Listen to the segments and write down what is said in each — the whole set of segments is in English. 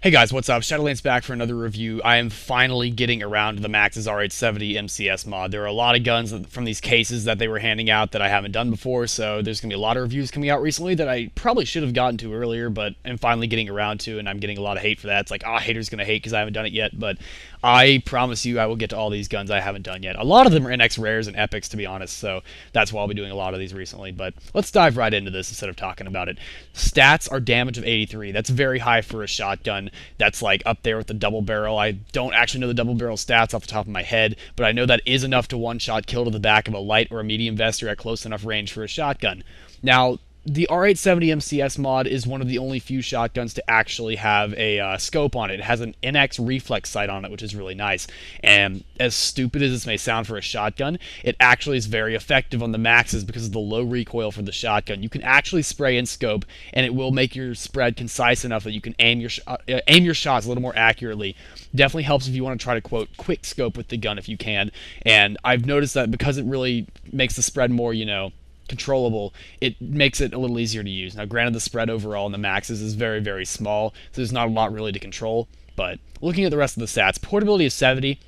Hey guys, what's up? Shadolance back for another review. I am finally getting around to the Max's R870 MCS mod. There are a lot of guns from these cases that they were handing out that I haven't done before, so there's going to be a lot of reviews coming out recently that I probably should have gotten to earlier, but I'm finally getting around to, and I'm getting a lot of hate for that. It's like, haters going to hate because I haven't done it yet, but I promise you I will get to all these guns I haven't done yet. A lot of them are NX rares and epics, to be honest, so that's why I'll be doing a lot of these recently, but let's dive right into this instead of talking about it. Stats are damage of 83. That's very high for a shotgun. That's like up there with the double barrel. I don't actually know the double barrel stats off the top of my head, but I know that is enough to one-shot kill to the back of a light or a medium vester at close enough range for a shotgun. Now, the R870 MCS mod is one of the only few shotguns to actually have a scope on it. It has an NX reflex sight on it, which is really nice. And as stupid as this may sound for a shotgun, it actually is very effective on the maxes because of the low recoil for the shotgun. You can actually spray in scope, and it will make your spread concise enough that you can aim your shots a little more accurately. Definitely helps if you want to try to, quote, quick scope with the gun if you can. And I've noticed that because it really makes the spread more, controllable, it makes it a little easier to use. Now, granted, the spread overall in the maxes is very, very small, so there's not a lot really to control, but looking at the rest of the stats, portability is 70.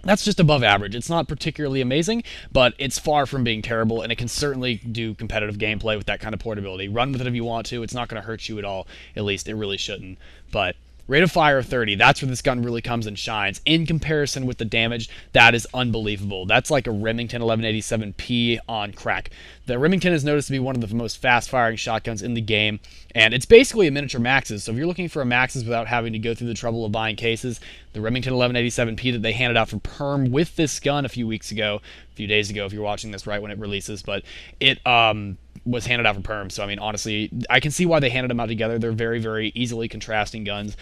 That's just above average. It's not particularly amazing, but it's far from being terrible, and it can certainly do competitive gameplay with that kind of portability. Run with it if you want to. It's not going to hurt you at all. At least, it really shouldn't. But rate of fire of 30, that's where this gun really comes and shines. In comparison with the damage, that is unbelievable. That's like a Remington 1187P on crack. The Remington is noticed to be one of the most fast-firing shotguns in the game, and it's basically a miniature Maxes. So if you're looking for a Maxes without having to go through the trouble of buying cases, the Remington 1187P that they handed out for perm with this gun a few days ago if you're watching this right when it releases, but it was handed out for perm. So I mean, honestly, I can see why they handed them out together. They're very, very easily contrasting guns.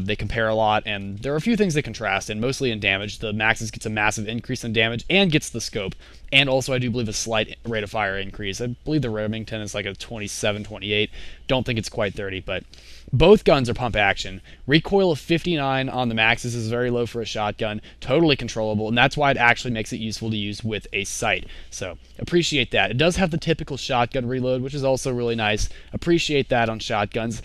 They compare a lot, and there are a few things they contrast, and mostly in damage. The Maxes gets a massive increase in damage and gets the scope, and also I do believe a slight rate of fire increase. I believe the Remington is like a 27, 28. Don't think it's quite 30, but both guns are pump action. Recoil of 59 on the Maxes is very low for a shotgun, totally controllable, and that's why it actually makes it useful to use with a sight. So appreciate that. It does have the typical shotgun reload, which is also really nice. Appreciate that on shotguns.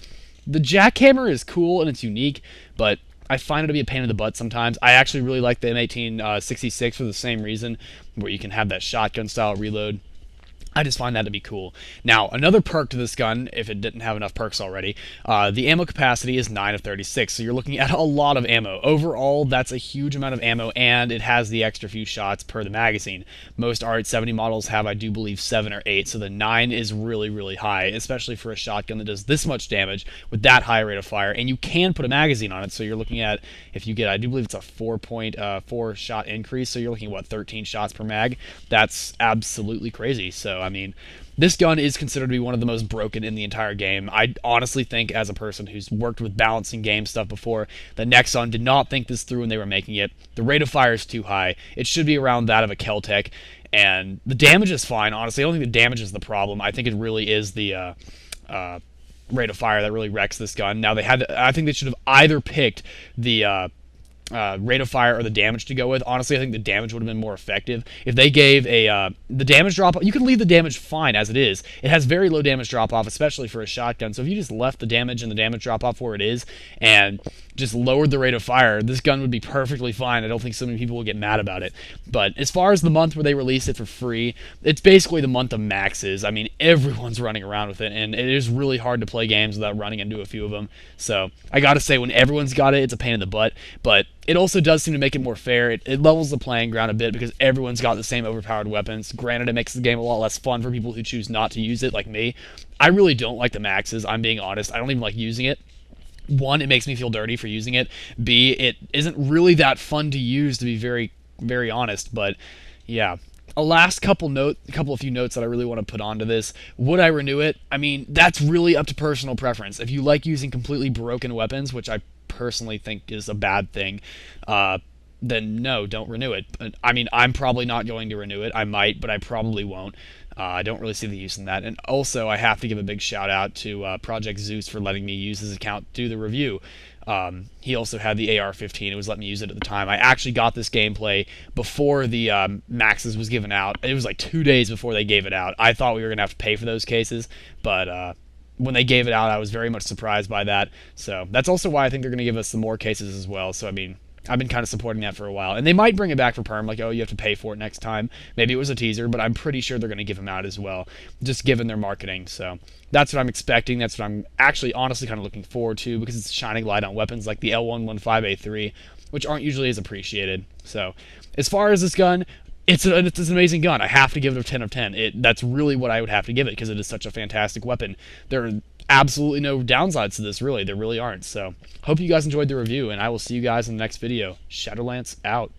The jackhammer is cool and it's unique, but I find it to be a pain in the butt sometimes. I actually really like the M1866 for the same reason, where you can have that shotgun style reload. I just find that to be cool. Now, another perk to this gun, if it didn't have enough perks already, the ammo capacity is 9 of 36, so you're looking at a lot of ammo. Overall, that's a huge amount of ammo, and it has the extra few shots per the magazine. Most R870 models have, I do believe, 7 or 8, so the 9 is really, really high, especially for a shotgun that does this much damage with that high rate of fire, and you can put a magazine on it, so you're looking at, if you get, I do believe it's a 4.4 shot increase, so you're looking at, what, 13 shots per mag? That's absolutely crazy, so I mean, this gun is considered to be one of the most broken in the entire game. I honestly think, as a person who's worked with balancing game stuff before, that Nexon did not think this through when they were making it. The rate of fire is too high. It should be around that of a Kel-Tec, and the damage is fine. Honestly, I don't think the damage is the problem. I think it really is the rate of fire that really wrecks this gun. Now, I think they should have either picked the rate of fire or the damage to go with. Honestly, I think the damage would have been more effective. If they gave the damage drop, you can leave the damage fine as it is. It has very low damage drop off, especially for a shotgun. So if you just left the damage and the damage drop off where it is and just lowered the rate of fire, this gun would be perfectly fine. I don't think so many people will get mad about it. But as far as the month where they released it for free, it's basically the month of Maxes. I mean, everyone's running around with it, and it is really hard to play games without running into a few of them. So I gotta say, when everyone's got it, it's a pain in the butt, but it also does seem to make it more fair. It levels the playing ground a bit because everyone's got the same overpowered weapons. Granted, it makes the game a lot less fun for people who choose not to use it, like me. I really don't like the Maxes, I'm being honest. I don't even like using it. One, it makes me feel dirty for using it. B, it isn't really that fun to use, to be very, very honest. But yeah, a couple of few notes that I really want to put onto this. Would I renew it? I mean, that's really up to personal preference. If you like using completely broken weapons, which I personally think is a bad thing, then no, don't renew it. I mean, I'm probably not going to renew it. I might, but I probably won't. I don't really see the use in that. And also, I have to give a big shout out to Project Zeus for letting me use his account to do the review. He also had the AR-15. It was letting me use it at the time. I actually got this gameplay before the Maxes was given out. It was like 2 days before they gave it out. I thought we were going to have to pay for those cases, but when they gave it out, I was very much surprised by that. So that's also why I think they're going to give us some more cases as well. So I mean, I've been kind of supporting that for a while, and they might bring it back for perm, like, oh, you have to pay for it next time. Maybe it was a teaser, but I'm pretty sure they're going to give them out as well, just given their marketing. So that's what I'm expecting. That's what I'm actually honestly kind of looking forward to, because it's shining light on weapons like the L115A3, which aren't usually as appreciated. So as far as this gun, it's an amazing gun. I have to give it a 10 of 10. That's really what I would have to give it, because it is such a fantastic weapon. There are absolutely no downsides to this, really. There really aren't. So hope you guys enjoyed the review, and I will see you guys in the next video. Shadolance out.